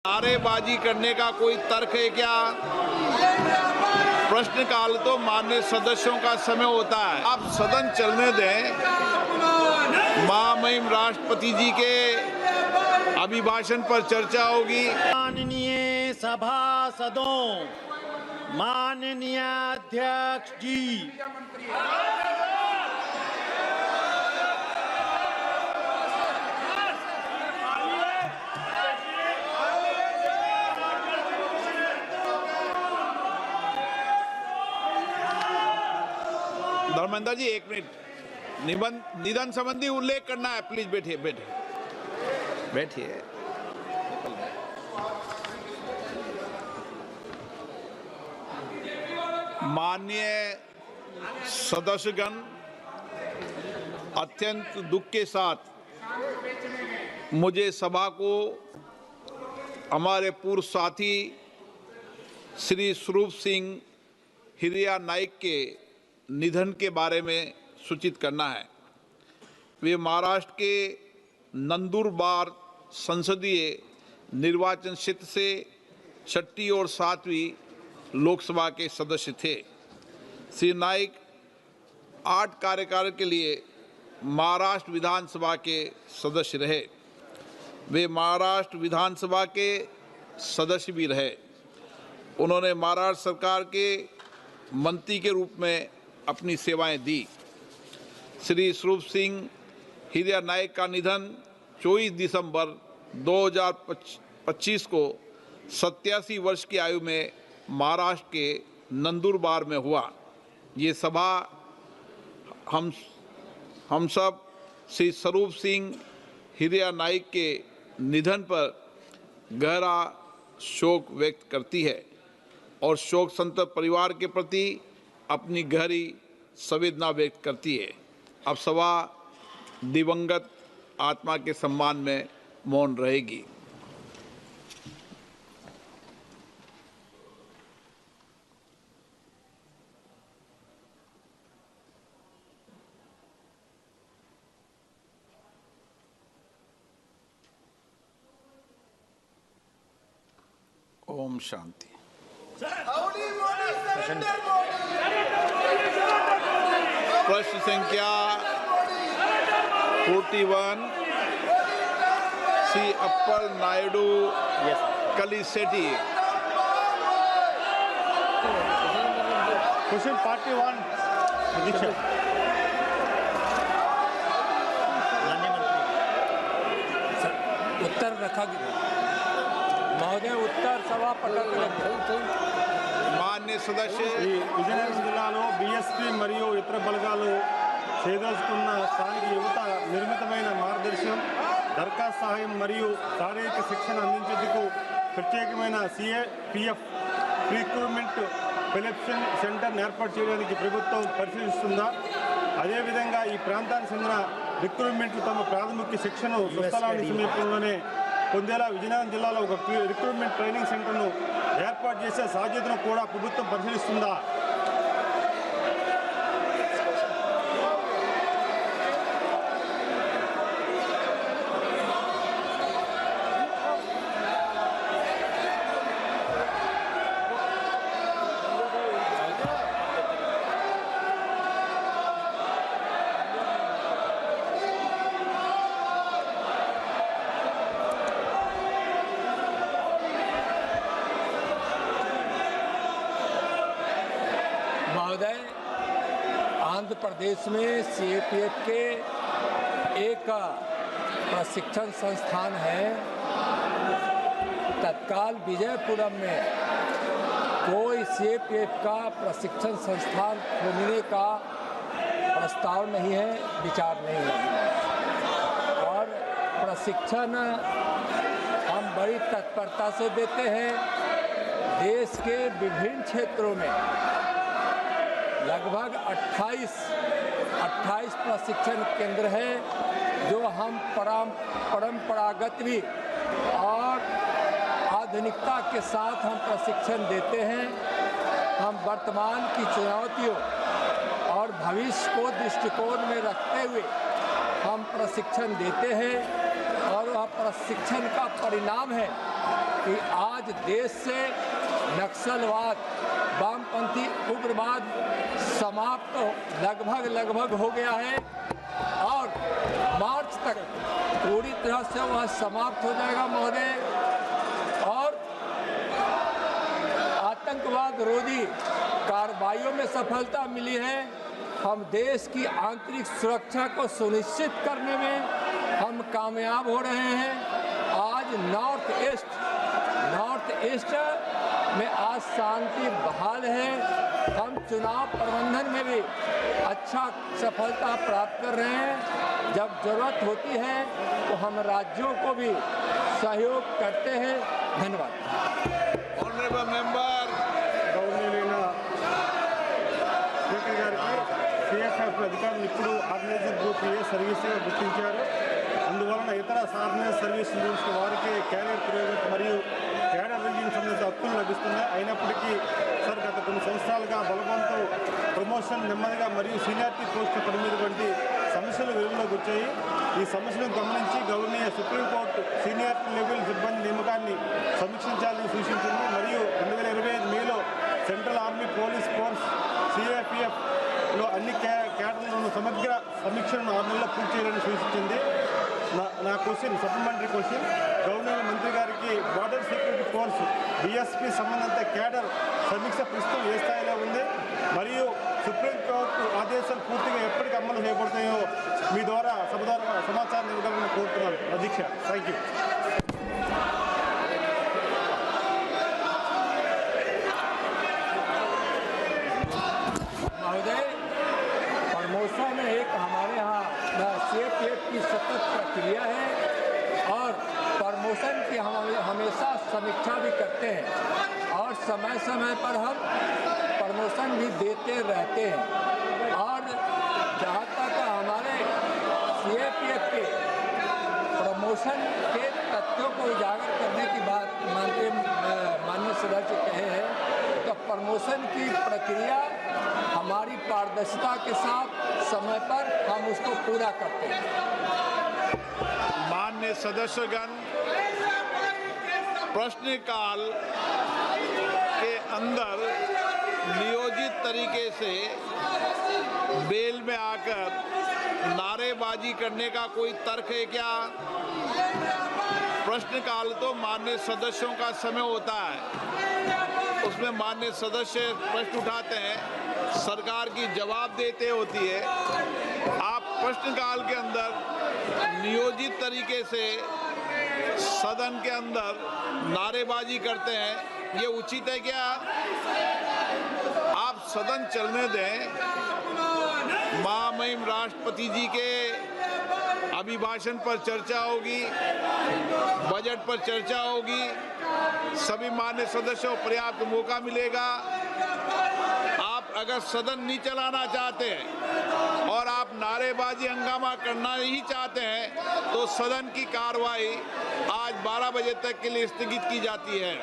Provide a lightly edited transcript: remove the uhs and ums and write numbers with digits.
नारेबाजी करने का कोई तर्क है क्या? प्रश्नकाल तो माननीय सदस्यों का समय होता है। आप सदन चलने दें। महामहिम राष्ट्रपति जी के अभिभाषण पर चर्चा होगी। माननीय सभासदों, माननीय अध्यक्ष जी, धर्मेंद्र जी, एक मिनट। निधन संबंधी उल्लेख करना है। प्लीज बैठिए बैठिए बैठिए। माननीय सदस्यगण, अत्यंत दुख के साथ मुझे सभा को हमारे पूर्व साथी श्री स्वरूप सिंह हिरिया नाइक के निधन के बारे में सूचित करना है। वे महाराष्ट्र के नंदुरबार संसदीय निर्वाचन क्षेत्र से 6ठी और 7वीं लोकसभा के सदस्य थे। श्री नाइक 8 कार्यकाल के लिए महाराष्ट्र विधानसभा के सदस्य रहे। वे महाराष्ट्र विधानसभा के सदस्य भी रहे। उन्होंने महाराष्ट्र सरकार के मंत्री के रूप में अपनी सेवाएं दी। श्री स्वरूप सिंह हिरिया नाइक का निधन 24 दिसंबर 2025 को 87 वर्ष की आयु में महाराष्ट्र के नंदुरबार में हुआ। ये सभा हम सब श्री स्वरूप सिंह हिरिया नाइक के निधन पर गहरा शोक व्यक्त करती है और शोक संतप्त परिवार के प्रति अपनी गहरी संवेदना व्यक्त करती है। अब सभा दिवंगत आत्मा के सम्मान में मौन रहेगी। ओम शांति। प्रश्न संख्या 41 श्री अप्पल नायडू कलिसेटी। क्वेश्चन 41 दीक्षा। माननीय मंत्री, उत्तर रखा गया। महोदय, उत्तर सभा पटक। मान्य सदस्य, విజయనగరం జిల్లాలో బీఎస్పీ మరియు ఇతర బలగాలు చేయదలుచుకున్న స్థానిక యువత నిర్మితమైన మార్గదర్శనం, దరఖాస్తు సహాయం మరియు శారీరక శిక్షణ అందించేందుకు ప్రత్యేకమైన సిఏపిఎఫ్ రిక్రూట్మెంట్ సెలక్షన్ సెంటర్ను ఏర్పాటు చేయడానికి ప్రభుత్వం పరిశీలిస్తుందా? అదేవిధంగా ఈ ప్రాంతానికి చెందిన రిక్రూట్మెంట్లు తమ ప్రాథమిక శిక్షను స్వస్థలానికి సమీపంలోనే పొందేలా విజయనగరం జిల్లాలో ఒక రిక్రూట్మెంట్ ట్రైనింగ్ సెంటర్ను ఏర్పాటు చేసే సాధ్యతను కూడా ప్రభుత్వం పరిశీలిస్తుందా? आंध्र प्रदेश में सीएपीएफ के एक प्रशिक्षण संस्थान है। तत्काल विजयपुरम में कोई सीएपीएफ का प्रशिक्षण संस्थान खोलने का प्रस्ताव नहीं है, विचार नहीं है। और प्रशिक्षण हम बड़ी तत्परता से देते हैं। देश के विभिन्न क्षेत्रों में लगभग 28 प्रशिक्षण केंद्र है, जो हम परंपरागत भी और आधुनिकता के साथ हम प्रशिक्षण देते हैं। हम वर्तमान की चुनौतियों और भविष्य को दृष्टिकोण में रखते हुए हम प्रशिक्षण देते हैं और वह प्रशिक्षण का परिणाम है कि आज देश से नक्सलवाद, वामपंथी उग्रवाद समाप्त लगभग हो गया है और मार्च तक पूरी तरह से वह समाप्त हो जाएगा महोदय। और आतंकवाद रोधी कार्रवाइयों में सफलता मिली है। हम देश की आंतरिक सुरक्षा को सुनिश्चित करने में हम कामयाब हो रहे हैं। आज नॉर्थ ईस्ट में आज शांति बहाल है। हम चुनाव प्रबंधन में भी अच्छा सफलता प्राप्त कर रहे हैं। जब जरूरत होती है तो हम राज्यों को भी सहयोग करते हैं। धन्यवाद। ऑनरेबल मेंबर సిఎఫ్ఎఫ్ అధికారులు ఇప్పుడు ఆర్గనైజింగ్ గ్రూప్ ఏ సర్వీసుగా గుర్తించారు. అందువలన ఇతర ఆర్గనైజ్ సర్వీస్ రూల్స్ వారికి క్యారియర్ పురోగతి మరియు క్యాడర్ రివ్యూకి సంబంధించిన హక్కులు లభిస్తున్నాయి. అయినప్పటికీ సార్ గత కొన్ని సంవత్సరాలుగా బలవంతో ప్రమోషన్ నెమ్మదిగా మరియు సీనియారిటీ పోస్టుల పరిమితి వంటి సమస్యలు వెలుగులోకి వచ్చాయి. ఈ సమస్యలను గమనించి గౌరవనీయ సుప్రీంకోర్టు సీనియారిటీ లెవెల్ సిబ్బంది నియామకాన్ని సమీక్షించాలని సూచించింది. మరియు 2025 మేలో సెంట్రల్ ఆర్మీ పోలీస్ ఫోర్స్ సిఏపిఎఫ్లో అన్ని క్యాడర్లను సమగ్ర సమీక్షను 6 నెలల్లో పూర్తి చేయాలని సూచించింది. నా క్వశ్చన్ సప్లిమెంటరీ క్వశ్చన్ గవర్నర్ మంత్రి గారికి బార్డర్ సెక్యూరిటీ ఫోర్స్ బిఎస్పీ సంబంధిత క్యాడర్ సమీక్ష ప్రస్తుతం ఏ స్థాయిలో ఉంది మరియు సుప్రీంకోర్టు ఆదేశాలు పూర్తిగా ఎప్పటికి అమలు చేయబడతాయో మీ ద్వారా సభ ద్వారా సమాచారం ఇవ్వగలని కోరుతున్నాను అధ్యక్ష. Thank you. महोदय, प्रमोशन एक हमारे यहाँ सीएपीएफ की सतत प्रक्रिया है और प्रमोशन की हम हमेशा समीक्षा भी करते हैं और समय समय पर हम प्रमोशन भी देते रहते हैं। और जहाँ तक हमारे सीएपीएफ के प्रमोशन के तथ्यों को उजागर करने की बात माननीय सदस्य कहे हैं, तो प्रमोशन की प्रक्रिया हमारी पारदर्शिता के साथ समय पर हम उसको पूरा करते हैं। माननीय सदस्यगण, प्रश्नकाल के अंदर नियोजित तरीके से बेल में आकर नारेबाजी करने का कोई तर्क है क्या? प्रश्नकाल तो माननीय सदस्यों का समय होता है, उसमें माननीय सदस्य प्रश्न उठाते हैं, सरकार की जवाब देते होती है। आप प्रश्नकाल के अंदर नियोजित तरीके से सदन के अंदर नारेबाजी करते हैं, ये उचित है क्या? आप सदन चलने दें। महामहिम राष्ट्रपति जी के अभिभाषण पर चर्चा होगी, बजट पर चर्चा होगी, सभी मान्य सदस्यों को पर्याप्त मौका मिलेगा। आप अगर सदन नहीं चलाना चाहते हैं और आप नारेबाजी हंगामा करना ही चाहते हैं तो सदन की कार्रवाई आज 12 बजे तक के लिए स्थगित की जाती है।